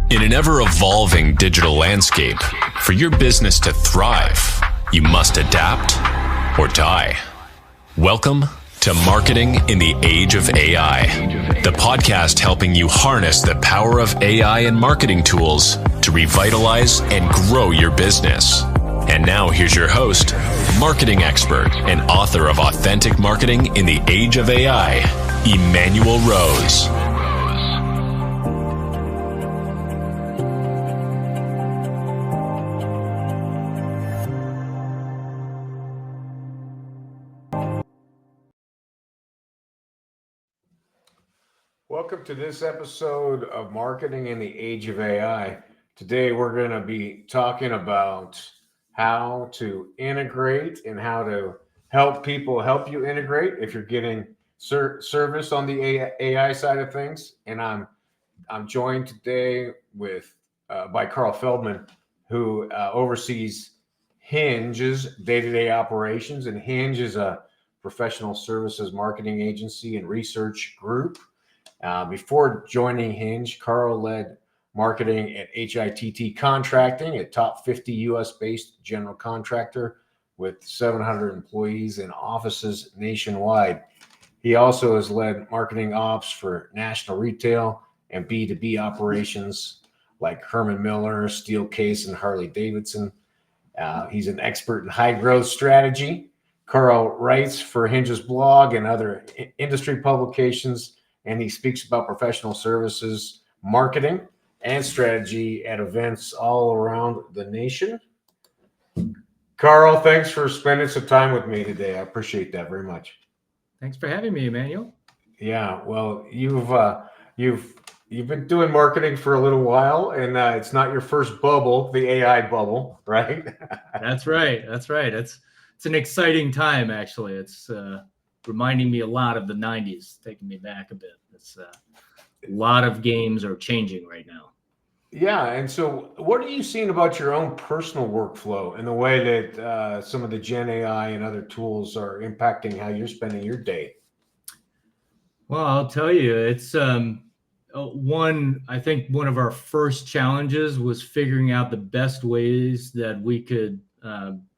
In an ever-evolving digital landscape, for your business to thrive, you must adapt or die. Welcome to Marketing in the Age of AI, the podcast helping you harness the power of AI and marketing tools to revitalize and grow your business. And now here's your host, marketing expert and author of Authentic Marketing in the Age of AI, Emanuel Rose. Welcome to this episode of Marketing in the Age of AI. Today we're going to be talking about how to integrate and how to help people help you integrate if you're getting service on the AI side of things. And I'm joined today with by Karl Feldman, who oversees Hinge's day-to-day operations. And Hinge is a professional services marketing agency and research group. Before joining Hinge, Karl led marketing at HITT Contracting, a top 50 U.S.-based general contractor with 700 employees and offices nationwide. He also has led marketing ops for national retail and B2B operations like Herman Miller, Steelcase, and Harley Davidson. He's an expert in high-growth strategy. Karl writes for Hinge's blog and other industry publications, and he speaks about professional services, marketing, and strategy at events all around the nation. Karl, thanks for spending some time with me today. I appreciate that very much. Thanks for having me, Emanuel. Yeah, well, you've been doing marketing for a little while, and it's not your first bubble, the AI bubble, right? That's right. It's an exciting time, actually. It's reminding me a lot of the 90s, taking me back a bit. It's a lot of games are changing right now. Yeah, and so what are you seeing about your own personal workflow and the way that some of the Gen AI and other tools are impacting how you're spending your day? Well, I'll tell you, it's I think one of our first challenges was figuring out the best ways that we could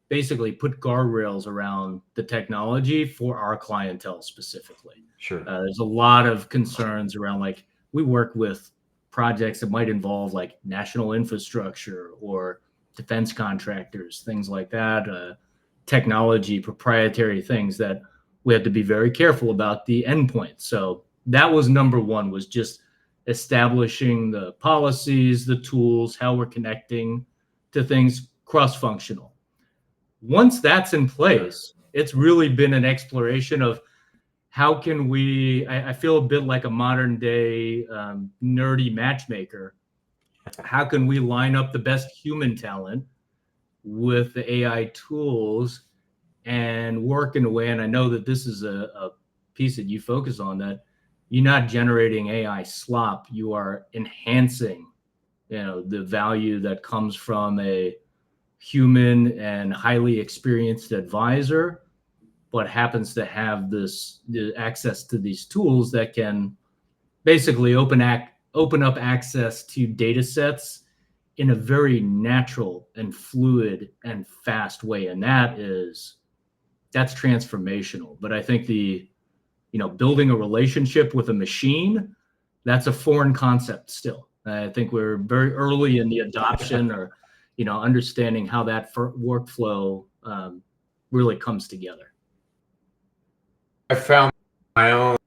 basically put guardrails around the technology for our clientele specifically. Sure. There's a lot of concerns around, like, we work with projects that might involve like national infrastructure or defense contractors, things like that, technology, proprietary things that we had to be very careful about the endpoint. So that was number one, was just establishing the policies, the tools, how we're connecting to things cross-functional. Once that's in place, it's really been an exploration of how can we, I feel a bit like a modern day nerdy matchmaker. How can we line up the best human talent with the AI tools and work in a way, and I know that this is a piece that you focus on, that you're not generating AI slop, you are enhancing, the value that comes from a human and highly experienced advisor, but happens to have the access to these tools that can basically open up access to data sets in a very natural and fluid and fast way. And that's transformational. But I think building a relationship with a machine, that's a foreign concept still. I think we're very early in the adoption or, understanding how that workflow really comes together. I found my own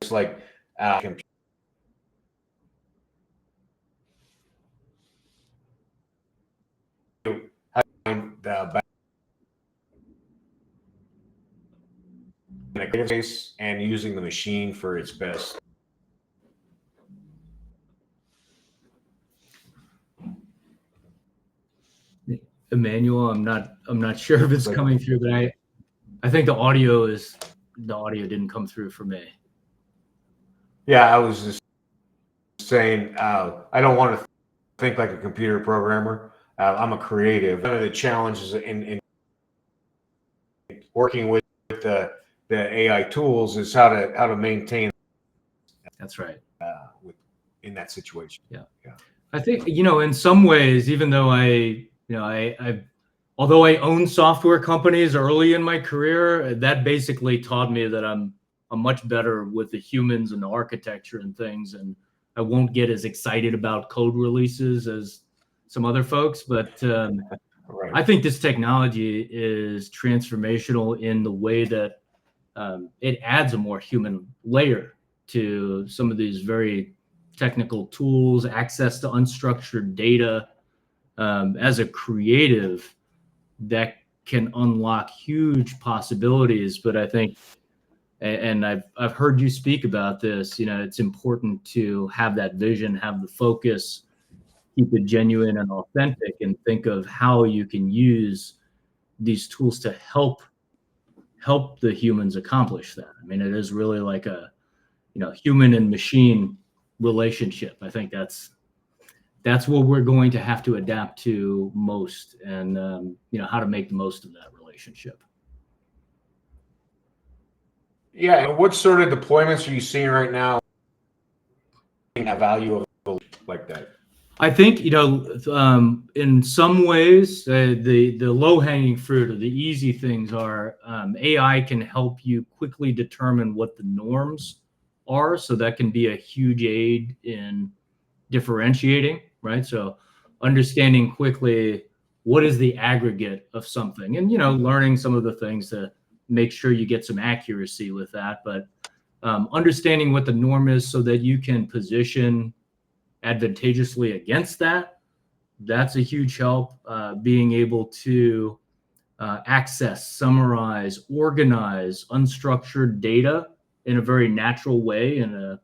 it's like and using the machine for its best. Emanuel, I'm not sure if it's coming through, but I think the audio didn't come through for me. Yeah, I was just saying, I don't want to think like a computer programmer. I'm a creative. One of the challenges in working with the AI tools is how to maintain That's right. In that situation. Yeah. I think, in some ways, even though although I owned software companies early in my career, that basically taught me that I'm much better with the humans and the architecture and things, and I won't get as excited about code releases as some other folks. But Right. I think this technology is transformational in the way that it adds a more human layer to some of these very technical tools, access to unstructured data. As a creative, that can unlock huge possibilities. But I think, and I've heard you speak about this, it's important to have that vision, have the focus, keep it genuine and authentic, and think of how you can use these tools to help the humans accomplish that. I mean, it is really like a human and machine relationship. I think that's what we're going to have to adapt to most, and how to make the most of that relationship. Yeah, and what sort of deployments are you seeing right now? That value of like that. I think in some ways the low-hanging fruit or the easy things are AI can help you quickly determine what the norms are, so that can be a huge aid in differentiating, right? So understanding quickly what is the aggregate of something, and learning some of the things to make sure you get some accuracy with that, but understanding what the norm is so that you can position advantageously against that. That's a huge help. Being able to access, summarize, organize unstructured data in a very natural way, in a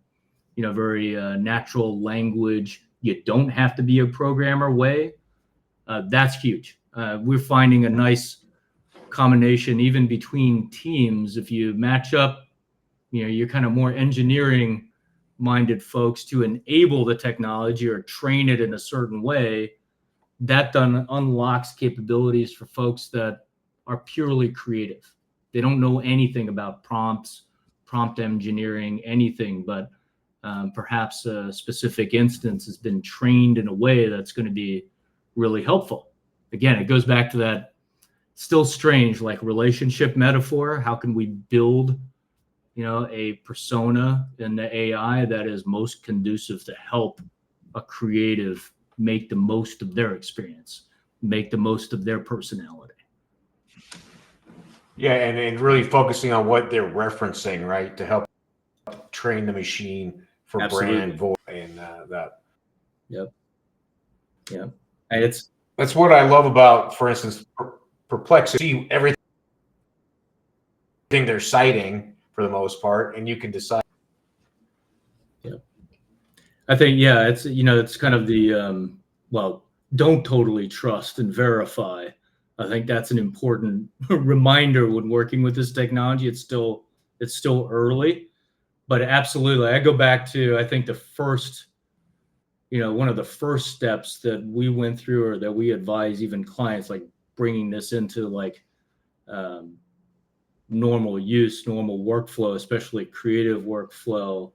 very natural language. You don't have to be a programmer way. That's huge. We're finding a nice combination even between teams. If you match up, you're kind of more engineering minded folks to enable the technology or train it in a certain way, that then unlocks capabilities for folks that are purely creative. They don't know anything about prompts, prompt engineering, anything, but perhaps a specific instance has been trained in a way that's going to be really helpful. Again, it goes back to that still strange, like, relationship metaphor. How can we build a persona in the AI that is most conducive to help a creative make the most of their experience, make the most of their personality? Yeah, and really focusing on what they're referencing, right, to help train the machine for Absolutely. brand voice and that. Yep. And that's what I love about, for instance, Perplexity. Everything they're citing for the most part, and you can decide. I think, it's kind of the don't totally trust and verify. I think that's an important reminder when working with this technology. It's still early, but absolutely, I go back to, I think, the first, one of the first steps that we went through, or that we advise even clients, like bringing this into normal use, normal workflow, especially creative workflow,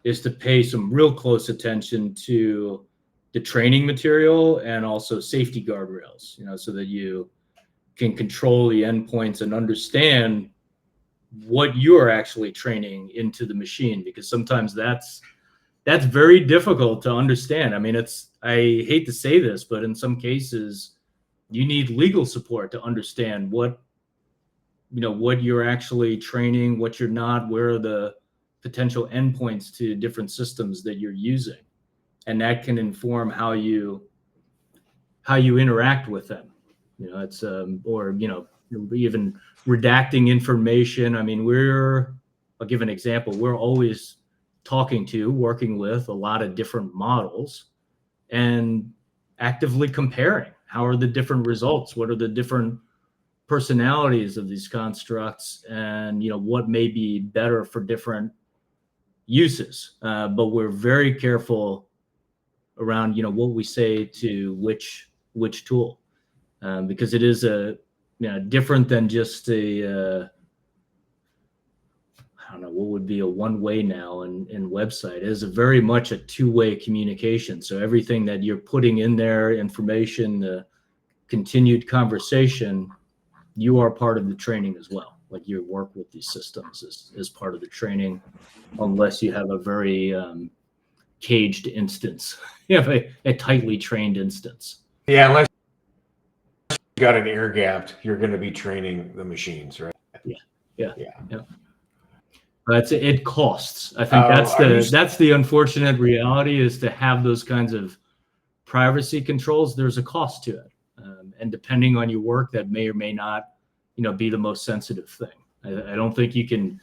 is to pay some real close attention to the training material and also safety guardrails, so that you can control the endpoints and understand what you're actually training into the machine, because sometimes that's very difficult to understand. I mean, I hate to say this, but in some cases you need legal support to understand what you're actually training, what you're not, where are the potential endpoints to different systems that you're using, and that can inform how you interact with them. It's or even redacting information. I mean, I'll give an example. We're always working with a lot of different models and actively comparing how are the different results, what are the different personalities of these constructs, and what may be better for different uses. But we're very careful around what we say to which tool, because it is different than just I don't know, what would be a one-way now in website is a very much a two-way communication. So everything that you're putting in there, information, the continued conversation, you are part of the training as well. Like your work with these systems is part of the training, unless you have a very caged instance. You have a tightly trained instance. Yeah, unless you got an air gapped, you're going to be training the machines, right? Yeah. Yeah. But it costs. I think that's the unfortunate reality, is to have those kinds of privacy controls. There's a cost to it, and depending on your work, that may or may not, be the most sensitive thing. I don't think you can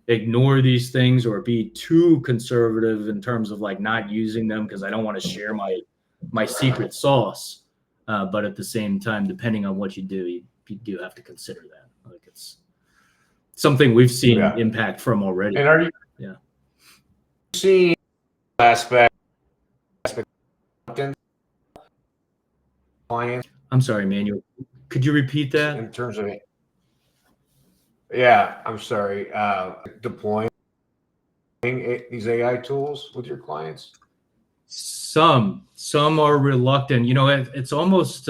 ignore these things or be too conservative in terms of like not using them because I don't want to share my secret sauce. But at the same time, depending on what you do, you do have to consider that. Like it's something we've seen impact from already. And are you seeing aspect clients? I'm sorry, Manuel. Could you repeat that? In terms of it. Yeah, I'm sorry. Deploying these AI tools with your clients? Some are reluctant. It's almost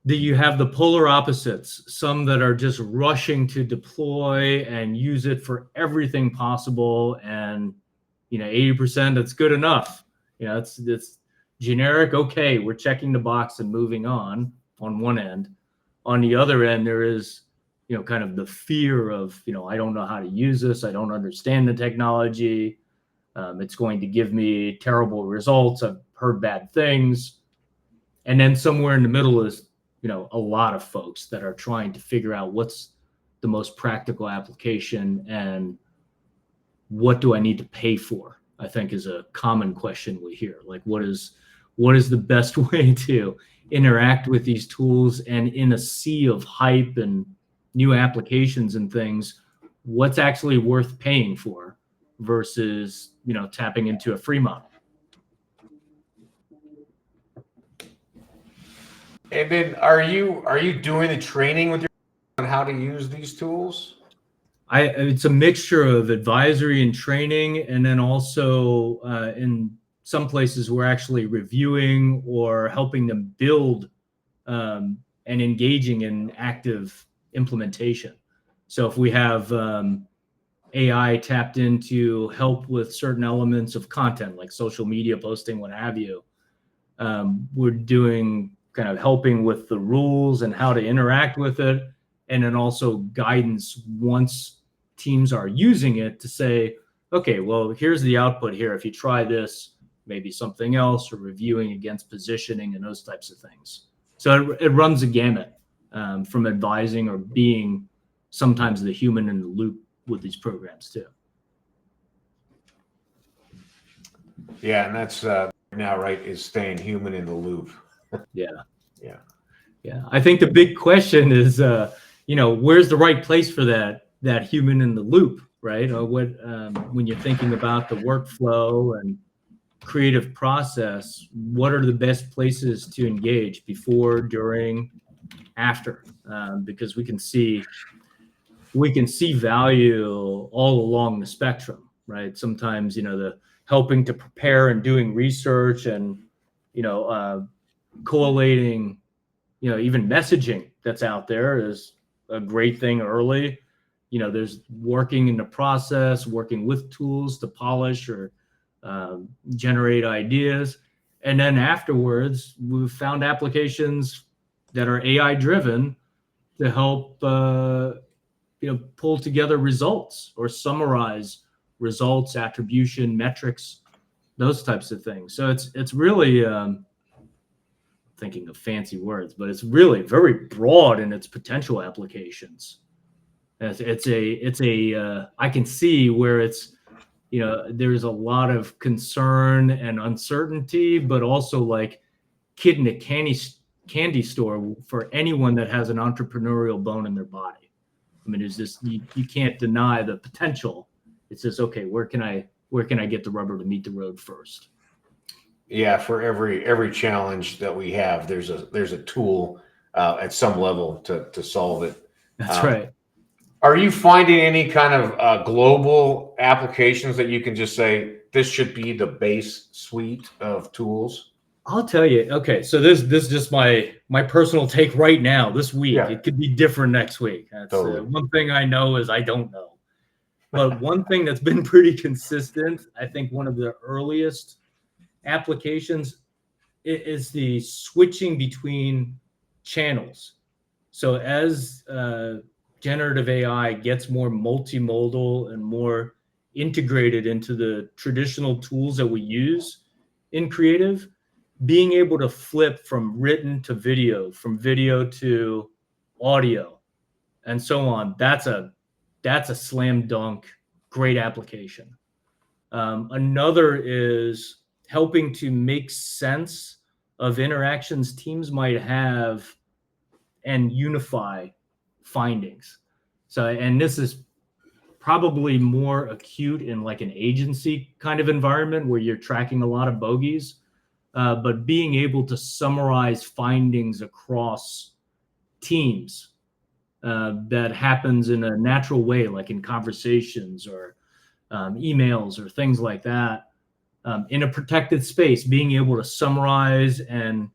that you have the polar opposites. Some that are just rushing to deploy and use it for everything possible, and 80% that's good enough. It's generic. Okay, we're checking the box and moving on one end. On the other end, there is kind of the fear of I don't know how to use this. I don't understand the technology. It's going to give me terrible results. I've heard bad things. And then somewhere in the middle is, a lot of folks that are trying to figure out what's the most practical application and what do I need to pay for, I think is a common question we hear. Like, what is the best way to interact with these tools? And in a sea of hype and new applications and things, what's actually worth paying for versus tapping into a free model? And then are you doing the training with your on how to use these tools? It's a mixture of advisory and training, and then also in some places we're actually reviewing or helping them build and engaging in active implementation. So if we have AI tapped in to help with certain elements of content like social media posting, what have you, we're doing kind of helping with the rules and how to interact with it, and then also guidance once teams are using it to say, okay, well, here's the output here. If you try this, maybe something else, or reviewing against positioning and those types of things. So it runs a gamut from advising or being sometimes the human in the loop with these programs too. Yeah, and that's now, right, is staying human in the loop. Yeah. I think the big question is, where's the right place for that human in the loop, right? Or when you're thinking about the workflow and creative process, what are the best places to engage before, during, after? Because we can see value all along the spectrum, right? Sometimes, the helping to prepare and doing research and, collating, even messaging that's out there is a great thing early. There's working in the process, working with tools to polish or generate ideas. And then afterwards, we've found applications that are AI driven to help, pull together results or summarize results, attribution, metrics, those types of things. So it's really, thinking of fancy words, but it's really very broad in its potential applications. It's a I can see where it's, there's a lot of concern and uncertainty, but also like kid in a candy store for anyone that has an entrepreneurial bone in their body. I mean, there's this, you can't deny the potential. It's just, okay, where can I get the rubber to meet the road first? Yeah, for every challenge that we have, there's a tool at some level to solve it. That's right. Are you finding any kind of global applications that you can just say this should be the base suite of tools? I'll tell you. Okay, so this is just my personal take right now. This week, Yeah. it could be different next week. That's Totally. one thing I know is I don't know. But one thing that's been pretty consistent, I think one of the earliest applications is the switching between channels. So as generative AI gets more multimodal and more integrated into the traditional tools that we use in creative, being able to flip from written to video, from video to audio, and so on, that's a slam dunk, great application. Another is helping to make sense of interactions teams might have and unify findings. So, and this is probably more acute in like an agency kind of environment where you're tracking a lot of bogeys, but being able to summarize findings across teams that happens in a natural way, like in conversations or emails or things like that, in a protected space, being able to summarize and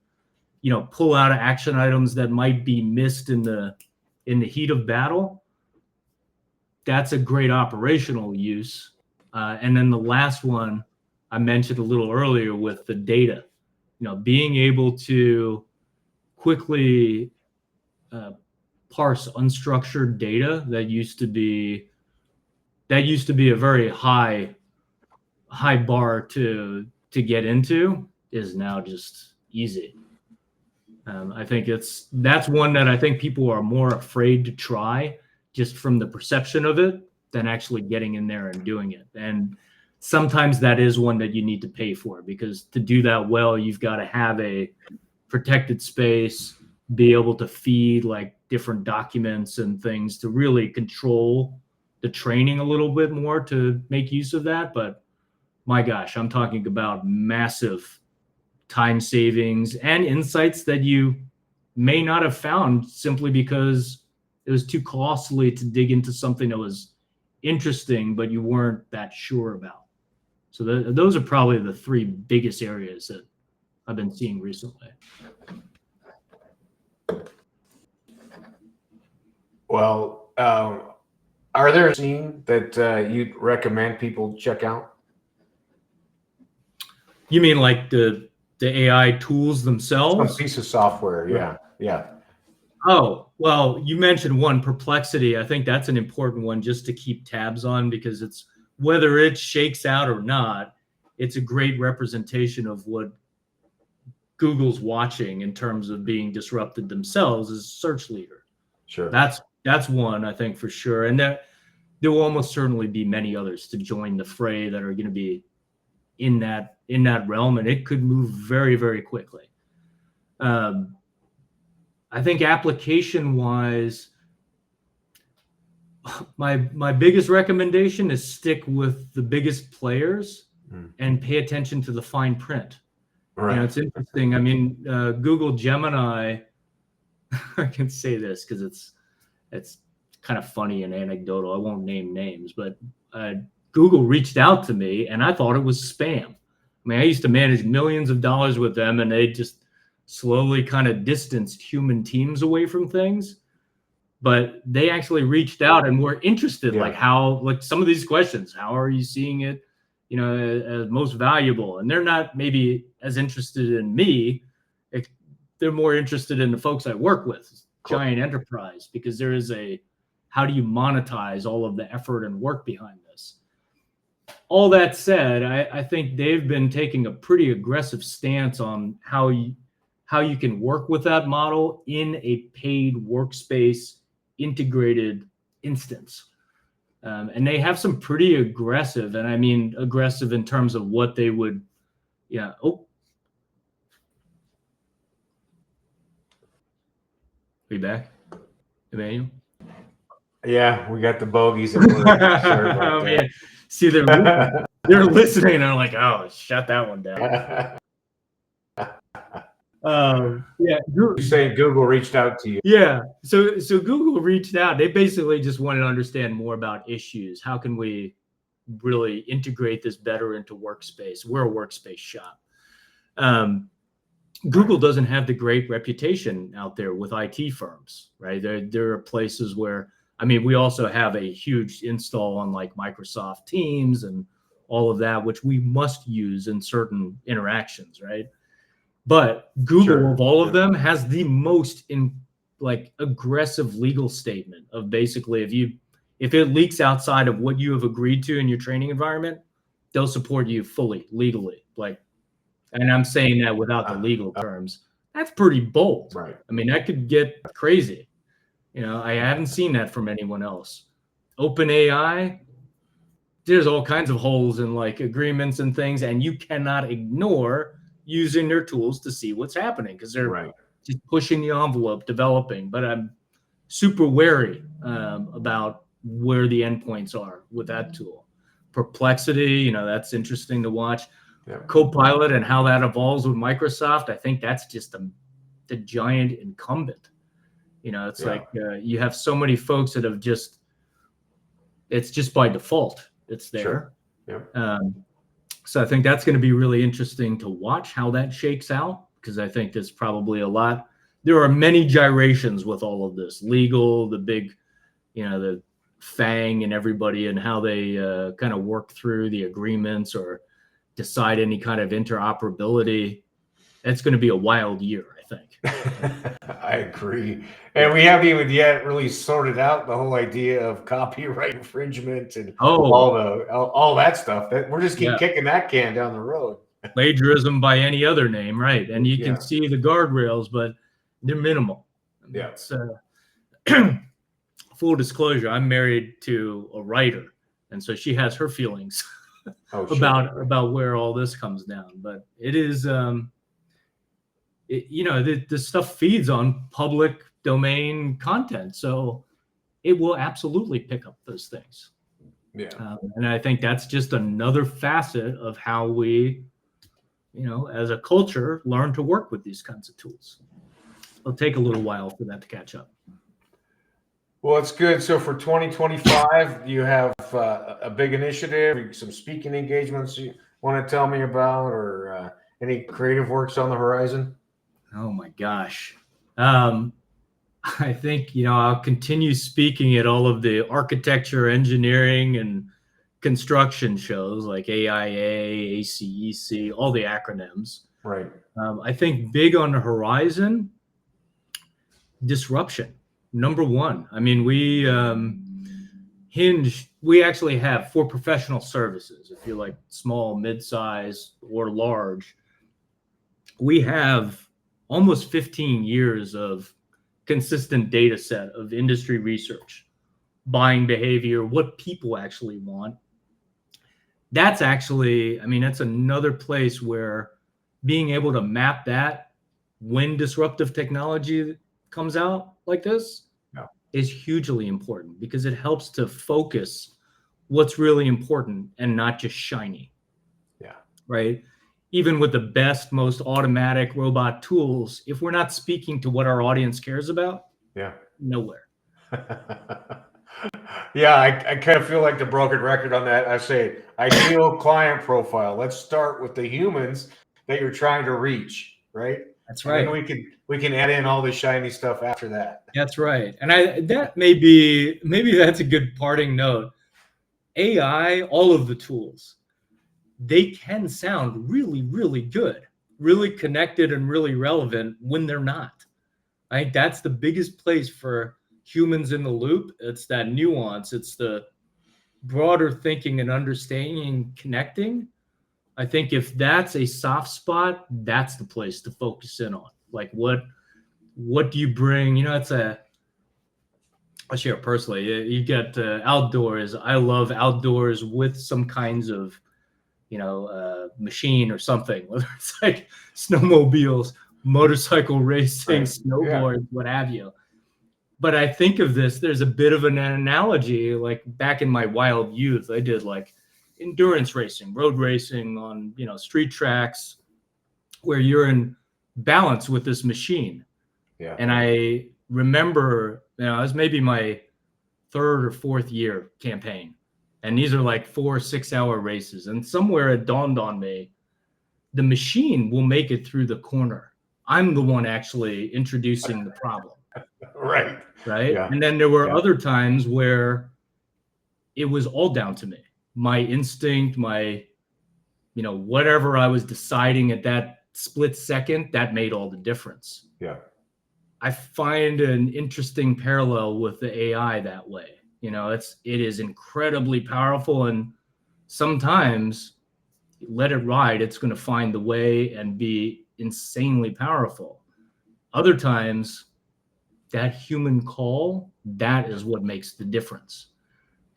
pull out action items that might be missed in the heat of battle. That's a great operational use. And then the last one I mentioned a little earlier with the data, being able to quickly parse unstructured data that used to be a very high bar to get into is now just easy. I think that's one that I think people are more afraid to try just from the perception of it than actually getting in there and doing it. And sometimes that is one that you need to pay for, because to do that well, you've got to have a protected space, be able to feed like different documents and things to really control the training a little bit more to make use of that. But my gosh, I'm talking about massive time savings and insights that you may not have found simply because it was too costly to dig into something that was interesting, but you weren't that sure about. So those are probably the three biggest areas that I've been seeing recently. Well, are there a scene that you'd recommend people check out? You mean like the AI tools themselves? Some piece of software, yeah. Oh, well, you mentioned one, Perplexity. I think that's an important one just to keep tabs on, because it's whether it shakes out or not, it's a great representation of what Google's watching in terms of being disrupted themselves as a search leader. Sure. That's one, I think, for sure. And there will almost certainly be many others to join the fray that are going to be in that realm, and it could move very, very quickly. I think application wise, my biggest recommendation is stick with the biggest players and pay attention to the fine print. Right. It's interesting. I mean, Google Gemini, I can say this because it's kind of funny and anecdotal. I won't name names, but Google reached out to me and I thought it was spam. I mean, I used to manage millions of dollars with them, and they just slowly kind of distanced human teams away from things. But they actually reached out and were interested, like some of these questions, how are you seeing it, as most valuable? And they're not maybe as interested in me. They're more interested in the folks I work with, giant enterprise, because there is how do you monetize all of the effort and work behind this? All that said, I think they've been taking a pretty aggressive stance on how you can work with that model in a paid workspace integrated instance. And they have some pretty aggressive, and I mean aggressive in terms of what they would, Oh, are you back, Emanuel? Yeah, we got the bogeys at work. Sorry about that. Man. See, they're listening and they're like, oh, shut that one down. Yeah, You say Google reached out to you. yeah. So Google reached out. They basically just wanted to understand more about issues. How can we really integrate this better into workspace? We're a workspace shop. Google doesn't have the great reputation out there with IT firms, right? There are places where, I mean, we also have a huge install on like Microsoft Teams and all of that, which we must use in certain interactions, right? But Google, of all of them, has the most aggressive legal statement of basically if it leaks outside of what you have agreed to in your training environment, they'll support you fully legally. And I'm saying that without the legal terms. That's pretty bold. Right. I mean, that could get crazy. I haven't seen that from anyone else. OpenAI, there's all kinds of holes in like agreements and things, and you cannot ignore using their tools to see what's happening because they're just pushing the envelope, developing. But I'm super wary about where the endpoints are with that tool. Perplexity, that's interesting to watch. Copilot and how that evolves with Microsoft, I think that's just the giant incumbent. It's like you have so many folks that have it's just by default, it's there. Sure. So I think that's going to be really interesting to watch how that shakes out, because I think there's probably there are many gyrations with all of this legal, the big, the FANG and everybody, and how they kind of work through the agreements or decide any kind of interoperability. It's going to be a wild year, I think. I agree. And we haven't even yet really sorted out the whole idea of copyright infringement and all that stuff. That we're just keep kicking that can down the road. Plagiarism by any other name, right? And you can see the guardrails, but they're minimal. It's, full disclosure, I'm married to a writer, and so she has her feelings about where all this comes down. But it is the stuff feeds on public domain content, so it will absolutely pick up those things. And I think that's just another facet of how we, as a culture, learn to work with these kinds of tools. It'll take a little while for that to catch up. Well, it's good. So for 2025, you have a big initiative, some speaking engagements you want to tell me about, or any creative works on the horizon? Oh my gosh. I think, I'll continue speaking at all of the architecture, engineering, and construction shows like AIA, ACEC, all the acronyms. Right. I think big on the horizon, disruption. Number one. I mean, we actually have, for professional services, if you're like small, mid-size, or large, we have almost 15 years of consistent data set of industry research, buying behavior, what people actually want. That's actually, that's another place where being able to map that when disruptive technology comes out like this is hugely important, because it helps to focus what's really important and not just shiny. Right? Even with the best, most automatic robot tools, if we're not speaking to what our audience cares about, nowhere. I kind of feel like the broken record on that. I say ideal client profile. Let's start with the humans that you're trying to reach, right? That's right. And then we can add in all the shiny stuff after that. That's right. And that maybe that's a good parting note. AI, all of the tools, they can sound really, really good, really connected and really relevant when they're not. I think that's the biggest place for humans in the loop. It's that nuance. It's the broader thinking and understanding, connecting. I think if that's a soft spot, that's the place to focus in on. Like what do you bring? I'll share personally. You get outdoors. I love outdoors with some kinds of machine or something, whether it's like snowmobiles, motorcycle racing, snowboards, what have you. But I think of this, there's a bit of an analogy, like back in my wild youth, I did like endurance racing, road racing on, street tracks, where you're in balance with this machine. Yeah. And I remember, it was maybe my third or fourth year campaign. And these are like 4 6-hour races. And somewhere it dawned on me, the machine will make it through the corner. I'm the one actually introducing the problem. Right. Yeah. And then there were other times where it was all down to me. My instinct, my, whatever I was deciding at that split second, that made all the difference. Yeah. I find an interesting parallel with the AI that way. It is incredibly powerful, and sometimes let it ride, it's going to find the way and be insanely powerful. Other times, that human call, that is what makes the difference.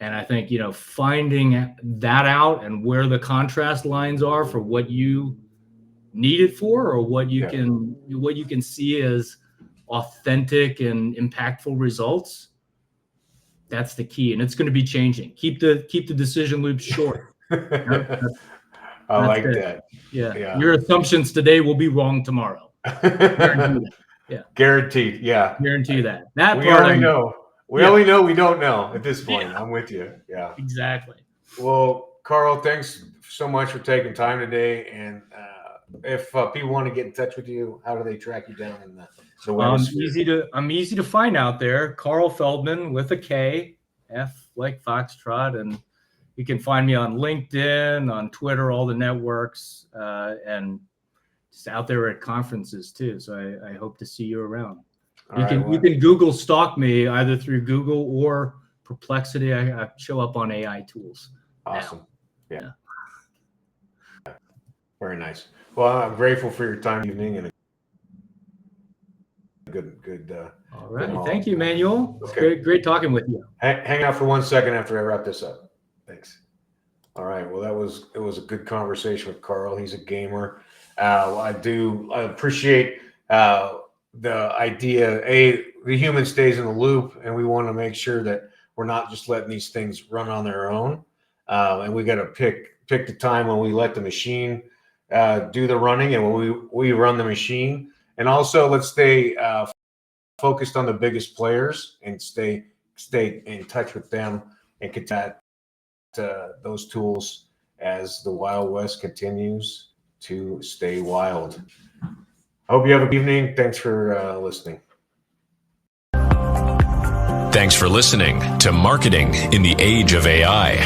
And I think, finding that out and where the contrast lines are for what you need it for, or what you can see as authentic and impactful results, that's the key. And it's going to be changing. Keep the decision loops short. I like that. Yeah. Your assumptions today will be wrong tomorrow. Guaranteed. Yeah. Guarantee that. We only know. We only know we don't know at this point. I'm with you. Yeah. Exactly. Well, Karl, thanks so much for taking time today. And if people want to get in touch with you, how do they track you down in the web? I'm easy to find out there. Karl Feldman with a K, F like Foxtrot, and you can find me on LinkedIn, on Twitter, all the networks, and just out there at conferences too. So I hope to see you around. You can Google stalk me either through Google or Perplexity. I show up on AI tools. Awesome. Yeah. Very nice. Well, I'm grateful for your time evening and a good. All right. Thank you, Emanuel. Okay. Great talking with you. Hang out for 1 second after I wrap this up. Thanks. All right. Well, it was a good conversation with Karl. He's a gamer. I appreciate the idea. The human stays in the loop, and we want to make sure that we're not just letting these things run on their own. And we got to pick the time when we let the machine do the running, and when we run the machine. And also, let's stay focused on the biggest players and stay in touch with them and get that those tools as the Wild West continues to stay wild. I hope you have a good evening. Thanks for listening. Thanks for listening to Marketing in the Age of AI.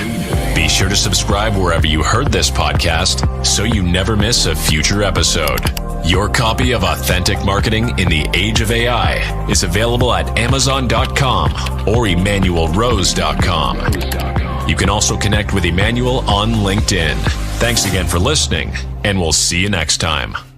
Be sure to subscribe wherever you heard this podcast so you never miss a future episode. Your copy of Authentic Marketing in the Age of AI is available at Amazon.com or EmanuelRose.com. You can also connect with Emanuel on LinkedIn. Thanks again for listening, and we'll see you next time.